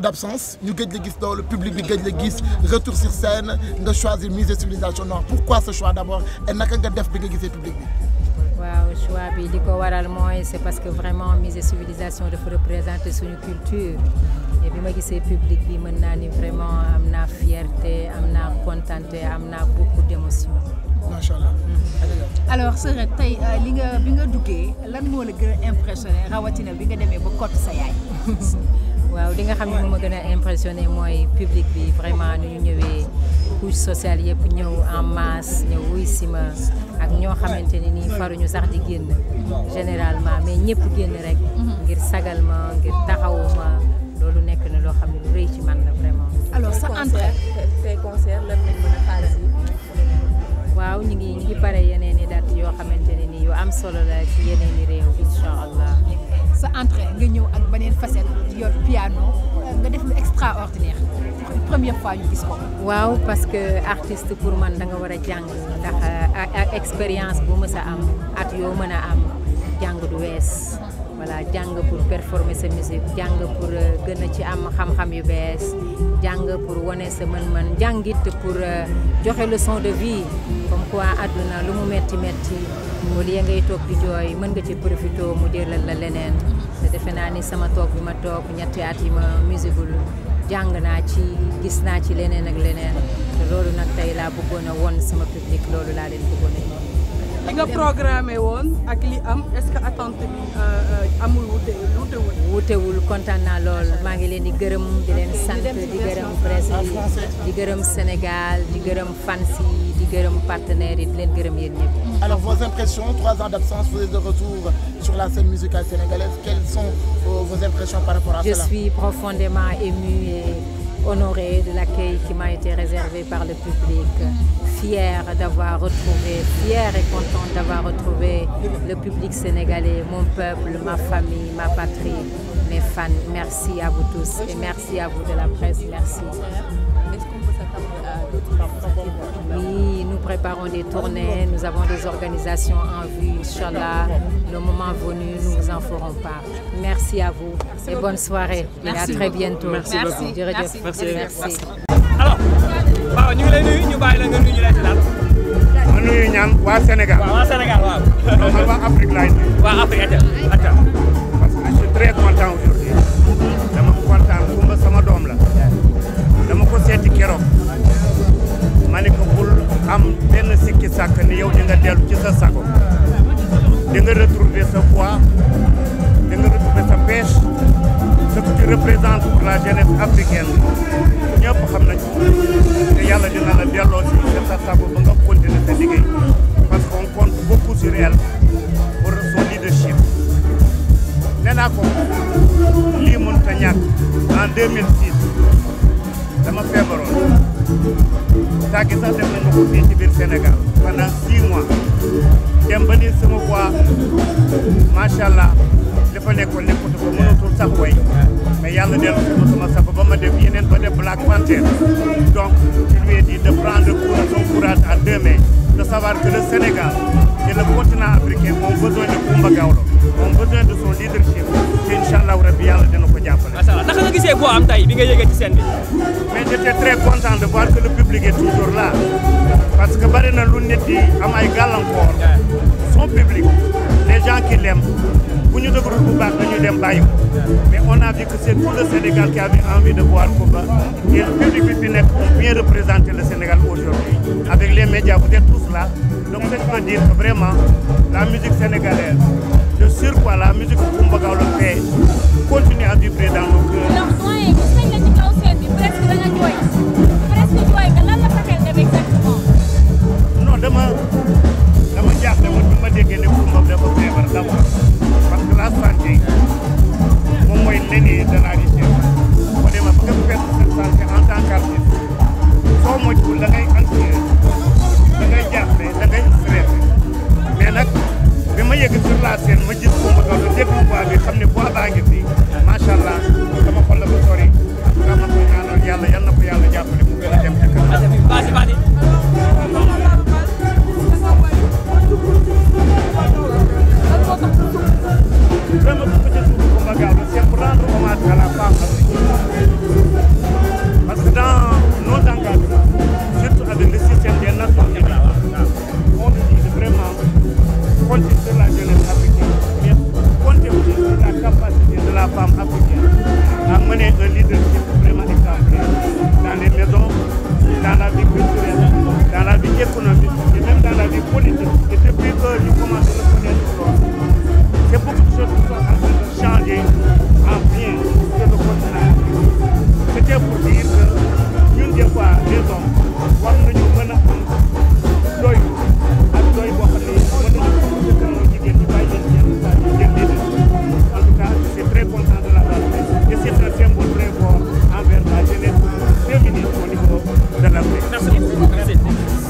d'absence ñu gëj la gis loolu public bi gëj la gis retour sur scène nga choisir Musée Civilisation Noire pourquoi ce choix d'abord et naka nga def bi nga gisee public bi. waaw choix bi li ko waral mooy c'est parce que vraiment Musée Civilisation dafa représenter suñu culture et bi ma gisee public bi mën naa ni vraiment am naa fierté am naa contenté am naa beaucoup d'émotion. macha allah. alors Sœur tey bi nga duggee lan moo la gën a impressionné rawatina bi nga demee ba kott sa yaay. waaw li nga xam ne moo ma gën a impressionné mooy public bi vraiment nu ñu ñëwee couche sociale yëpp ñëw en masse ñëw wuy si ma ak ñoo xamante ni nii faruñu sax di génn généralement mais ñëpp génn rek. ngir sagal ma ngir taxawu ma loolu nekk na loo xam ne lu rëy ci man la vraiment. alors sa entrée tey concert lan lañ mën a xaar si. waaw ñu ngi pare yeneen i date yoo xamante ne nii yu am solo la ci yeneen i réew incha allah. sa entrée nga ñëw ak beneen facette yor piano nga def lu extraordinaire première fois ñu gis ko. waaw parce que artiste pour man da nga war a jàng ndax ak expérience bu mës a am at yoo mën a am jàng du wees. voilà jàng pour performer sa musique jàng pour gën a ci am xam-xam yu bees jàng pour wane sa mën-mën jàngit pour joxe leçon de vie comme quoi àdduna lu mu metti metti au lieu ngay toog di jooy mën nga ci profité mu jëlal la leneen te defe naa ni sama toog bi ma toog ñetti at yi ma musiqueul jàng naa ci gis naa ci leneen ak leneen te loolu nag tey laa bëggoon a won sama public loolu laa leen bëggoon a li nga programmé woon ak li am est-ce que attente bi amul wutewul kontaan naa lool maa ngi leen di gërëm di leen sant di gërëm presse yi di gërëm Sénégal di gërëm fans yi di gërëm partenaires yi di leen gërëm yéen ñëpp. Alors vos impressions 3 ans d'absence vous êtes de retour sur la scène musicale sénégalaise quelles sont vos impressions par rapport à cela? Je suis profondément émue et honorée de l'accueil qui m'a été réservé par le public. Fière d'avoir retrouvé, fière et contente d'avoir retrouvé le public sénégalais, mon peuple, ma famille, ma patrie, mes fans. Merci à vous tous et merci à vous de la presse. Merci. Est-ce qu'on peut s'attendre à d'autres initiatives? Oui, nous préparons des tournées, nous avons des organisations en vue, Inch'Allah. Le moment venu, nous vous en ferons part. Merci à vous et bonne soirée. Et à très bientôt. Merci beaucoup. Merci. Alors, waaw ñu ngi lay nuyu ñu bàyyi la nga nuyu ñu lay dalal. ma nuyu ñaan waa Sénégal. waaw waa Sénégal waaw. non man waa Afrique laay nuyu. waa Afrique ati. parce que je suis très content aujourd'hui. dama kontaan Kumba sama doom la. dama ko seeti keroog. ma ne ko bul am benn sikki sàkk ni yow di nga dellu ci sa sago. di nga retrouver sa foi. di nga retrouver sa pêche. ce que tu représentes pour la jeunesse africaine. ñëpp xam nañ te yàlla dina la delloo si sa sago ba nga continuer sa liggéey parce qu'on compte beaucoup sur elle pour son leadership. nee naa ko lii mënut a ñàkk en 2006 dama feebaroon tàggi sax def nañ ma ko fii ci biir Sénégal pendant 6 mois dem ba ni sama voix macha allah dafa nekkoon nekkatu ko mënatul sax way mais yàlla dellu sama sago ba ma def yeneen ba def Black Panther donc je lui ai dit de prendre son courage à 2 mains de savoir que le Sénégal et le continent africain ont besoin de Coumba Gawlo ont besoin de son leadership te inchallah rabbi yàlla dina ko jàppale. macha allah naka nga gisee boo am tey bi nga yëgee ci scène bi. mais j'étais très content de voir que le public est toujours là parce que bari na lu nit di am ay gàllankoor son public les gens qui l'aiment bu ñu dëgërul bu baax dañuy dem bàyyi ko mais on a vu que c'est tout le Sénégal qui avait envie de voir Coumba et le public bi fi nekk ont bien représenté le Sénégal aujourd'hui avec les médias vous êtes tous là donc ça veut dire que vraiment la musique sénégalaise de surcroît la musique Coumba Gawlo fait continue à vibrer dans nos cœurs. ndax doyen gis nañ la ci kaw scène bi presque da nga jooy presque jooy nga lan la sa xel dem exactement. non dama jaaxle woon bi ma déggee ne Coumba dafa feebar d'abord parce que la santé moom mooy l'aîné de la richesse boo demee ba nga perdre sa santé en tant qu'artiste soo moytuwul da ngay anxieux da ngay jaaxle da ngay stressé mais nag bi ma yegg sur la scène ma gis Coumba Gawlo déglu voix bi xam ne voix war nañu mën a am doy ak doy boo xam ne mën nañu ko dëkkal mooy jigéen ñi bàyyi leen seen saa yu jël leen en tout cas je suis très content de l'avoir fait et c'est un symbole très fort envers la jeunesse féminine au niveau de l'Afrique. Merci.